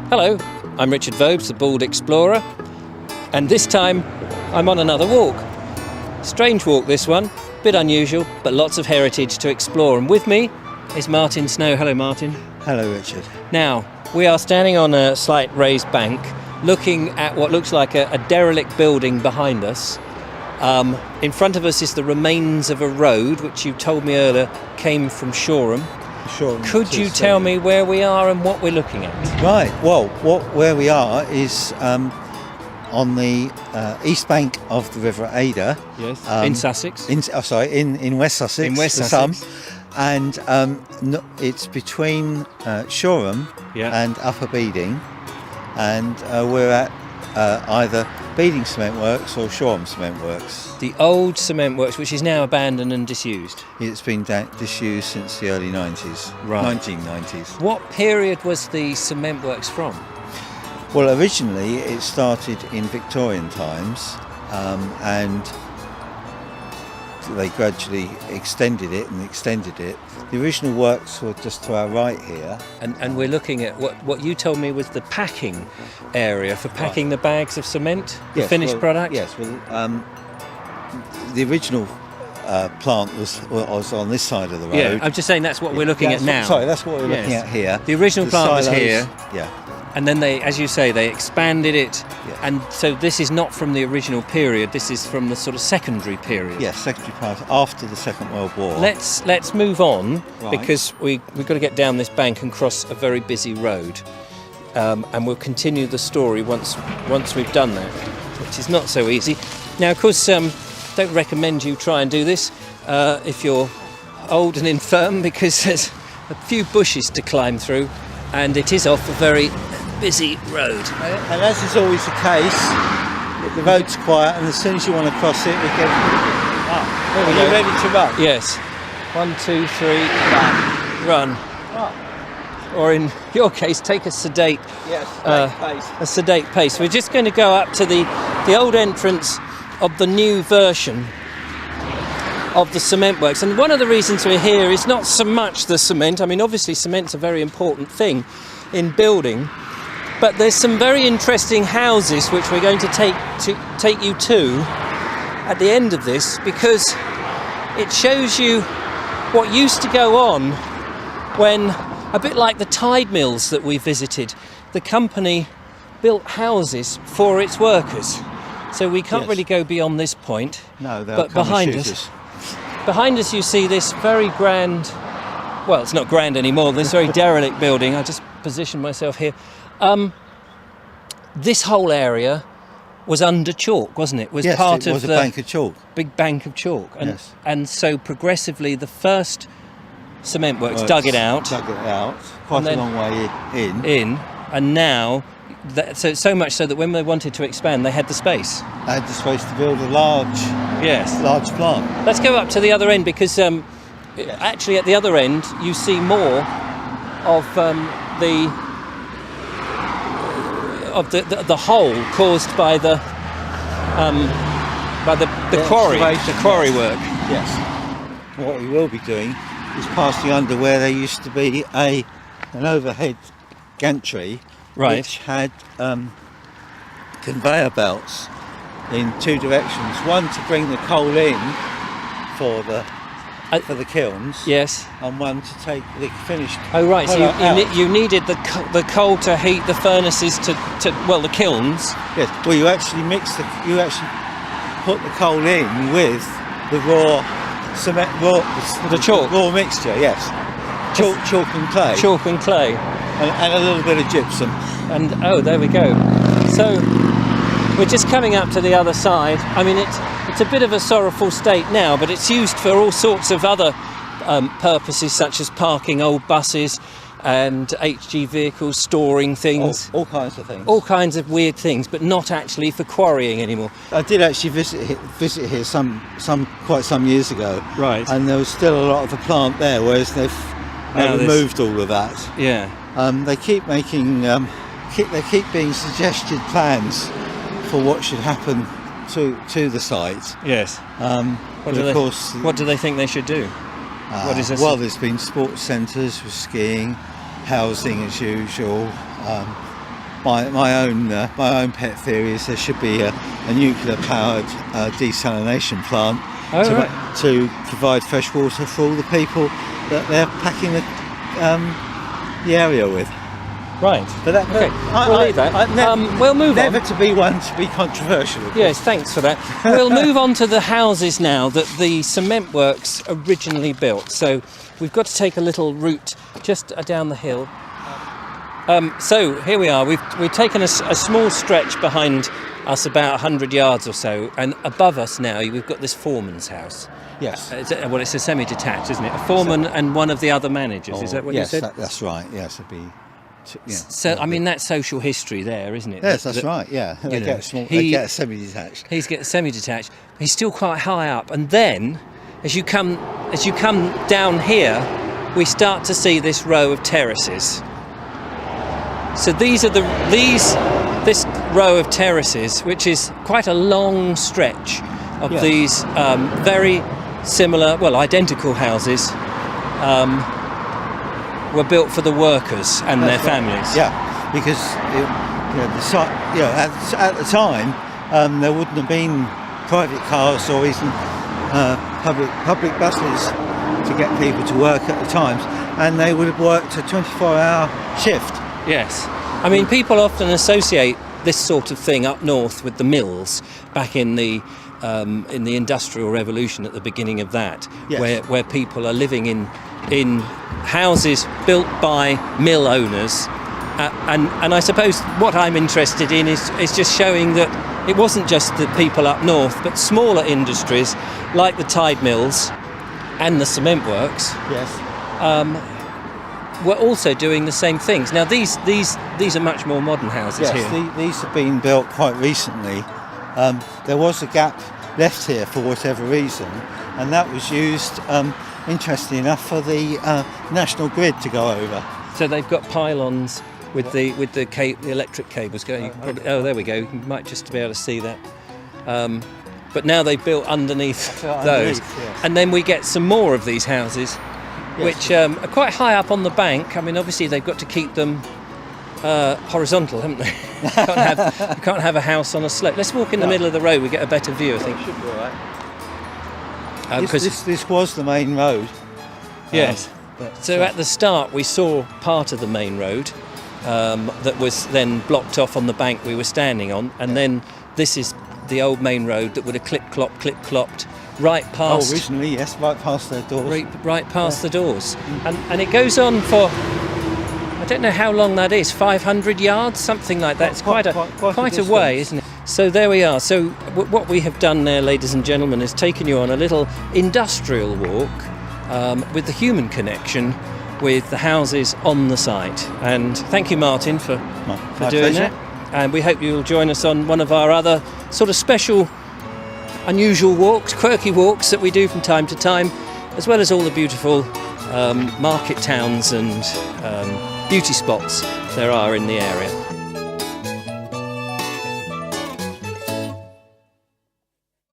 Hello, I'm Richard Vobes, the Bald Explorer, and this time I'm on another walk. Strange walk this one, bit unusual, but lots of heritage to explore. And with me is Martin Snow. Hello Martin. Hello Richard. Now, we are standing on a slight raised bank, looking at what looks like a derelict building behind us. In front of us is the remains of a road, which you told me earlier came from Shoreham. Could you tell me where we are and what we're looking at? Right, well, where we are is on the east bank of the River Ada. Yes, in Sussex. In West Sussex. In West Sussex. And it's between Shoreham and Upper Beeding, and we're at either Beeding Cement Works or Shoreham Cement Works. The old cement works, which is now abandoned and disused. It's been disused since the early 90s, right. 1990s. What period was the cement works from? Well, originally it started in Victorian times, and they gradually extended it. The original works were just to our right here. And we're looking at what you told me was the packing area for packing the bags of cement, the finished product? Yes, well, the original plant was on this side of the road. Yeah, I'm just saying that's what we're looking at now. Sorry, that's what we're looking at here. The original plant was here. Yeah. And then they, as you say, they expanded it. Yeah. And so this is not from the original period, this is from the sort of secondary period. Yes, secondary part after the Second World War. Let's move on, right. Because we've got to get down this bank and cross a very busy road. And we'll continue the story once we've done that, which is not so easy. Now, of course, don't recommend you try and do this if you're old and infirm, because there's a few bushes to climb through, and it is off a very busy road. And as is always the case, the road's quiet, and as soon as you want to cross it, we get. Are you ready to run? Yes. 1, 2, 3, run. Or in your case, take a sedate, pace. We're just going to go up to the old entrance of the new version of the cement works. And one of the reasons we're here is not so much the cement. I mean, obviously cement's a very important thing in building, but there's some very interesting houses which we're going to take you to at the end of this, because it shows you what used to go on when, a bit like the tide mills that we visited, the company built houses for its workers. So we can't really go beyond this point. No, but behind us you see this very grand, well, it's not grand anymore, this very derelict building. I just positioned myself here. This whole area was under chalk, wasn't it? Yes, it was a bank of chalk. Big bank of chalk. And, yes. And so progressively the first cement works dug it out, quite a long way in. And now, so much so that when they wanted to expand, they had the space. They had the space to build a large plant. Let's go up to the other end, because actually at the other end you see more of the hole caused by the quarry work. Yes. What we will be doing is passing under where there used to be an overhead gantry, which had conveyor belts in two directions. One to bring the coal in for the kilns. Yes. And one to take the finished. Oh right. So you needed the coal to heat the furnaces to the kilns. Yes. Well, you actually put the coal in with the raw cement, the chalk, raw mixture. Yes. Chalk and clay. Chalk and clay. And a little bit of gypsum. And there we go. So we're just coming up to the other side. I mean, it's a bit of a sorrowful state now, but it's used for all sorts of other purposes, such as parking old buses and HG vehicles, storing things. All kinds of things. All kinds of weird things, but not actually for quarrying anymore. I did actually visit here quite some years ago. Right. And there was still a lot of the plant there, whereas they've removed all of that. Yeah. They keep making, they keep being suggested plans for what should happen to the site. Yes. What do they think they should do? What is this? Well, there's been sports centres with skiing, housing as usual, my own pet theory is there should be a nuclear-powered desalination plant to provide fresh water for all the people that they're packing the area with. Right. But that, okay. We'll leave that. We'll move on. Never to be one to be controversial. Yes, thanks for that. We'll move on to the houses now that the cement works originally built. So we've got to take a little route just down the hill. So here we are. We've taken a small stretch behind us, about 100 yards or so, and above us now we've got this foreman's house. Yes. Well, it's a semi-detached, isn't it? A foreman and one of the other managers. Is that what you said? Yes, that's right. Yes, it'd be. Yeah. So I mean, that's social history there, isn't it? Yes, that's right. Yeah, they get a semi-detached. He's got a semi-detached. He's still quite high up, and then as you come down here, we start to see this row of terraces. So this row of terraces, which is quite a long stretch of these very similar, well, identical houses, were built for the workers and their families. Yeah, because at the time there wouldn't have been private cars or even public buses to get people to work at the times, and they would have worked a 24-hour shift. Yes, I mean, people often associate this sort of thing up north with the mills back in the Industrial Revolution at the beginning of that, where people are living in houses built by mill owners, and I suppose what I'm interested in is just showing that it wasn't just the people up north, but smaller industries like the tide mills and the cement works. Yes. Were also doing the same things. Now these are much more modern houses here. These have been built quite recently. There was a gap left here for whatever reason, and that was used, interestingly enough, for the national grid to go over. So they've got pylons with the electric cables going. Oh, there we go. You might just be able to see that. But now they've built underneath those, and then we get some more of these houses, which are quite high up on the bank. I mean, obviously they've got to keep them horizontal, haven't they? You can't have a house on a slope. Let's walk in the middle of the road. We get a better view, I think. Should be all right. This was the main road. Yes. So at the start we saw part of the main road that was then blocked off on the bank we were standing on, and then this is the old main road that would have clip-clopped right past. Oh, originally, yes, right past their doors. Right past the doors, and it goes on for, I don't know how long that is, 500 yards, something like that. It's quite a way, isn't it? So there we are. So what we have done there, ladies and gentlemen, is taken you on a little industrial walk with the human connection with the houses on the site. And thank you, Martin, for doing that. And we hope you'll join us on one of our other sort of special, unusual walks, quirky walks that we do from time to time, as well as all the beautiful market towns and beauty spots there are in the area.